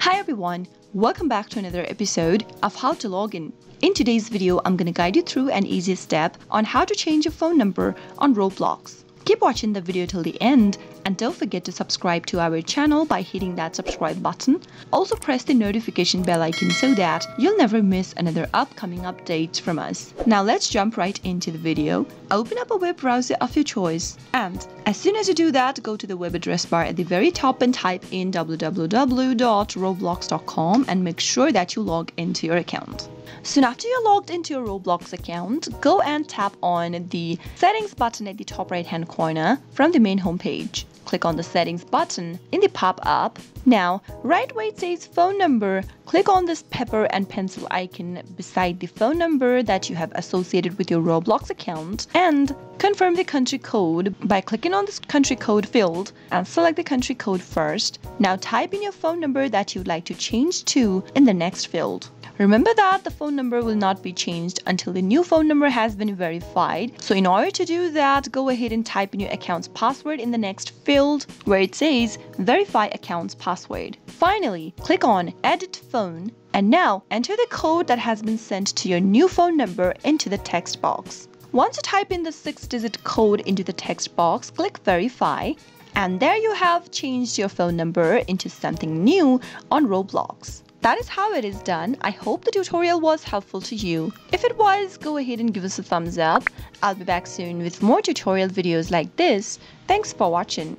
Hi everyone, welcome back to another episode of How to Log In. In today's video, I'm going to guide you through an easy step on how to change your phone number on Roblox. Keep watching the video till the end and don't forget to subscribe to our channel by hitting that subscribe button. Also press the notification bell icon so that you'll never miss another upcoming update from us. Now let's jump right into the video. Open up a web browser of your choice and as soon as you do that, go to the web address bar at the very top and type in www.roblox.com and make sure that you log into your account. Soon after you're logged into your Roblox account, go and tap on the settings button at the top right hand corner from the main homepage. Click on the settings button in the pop-up. Now, right where it says phone number, click on this pepper and pencil icon beside the phone number that you have associated with your Roblox account and confirm the country code by clicking on this country code field and select the country code first. Now type in your phone number that you'd like to change to in the next field. Remember that the phone number will not be changed until the new phone number has been verified. So in order to do that, go ahead and type in your account's password in the next field where it says verify account's password. Finally, click on edit phone and now enter the code that has been sent to your new phone number into the text box. Once you type in the 6-digit code into the text box, click verify and there you have changed your phone number into something new on Roblox. That is how it is done. I hope the tutorial was helpful to you. If it was, go ahead and give us a thumbs up. I'll be back soon with more tutorial videos like this. Thanks for watching.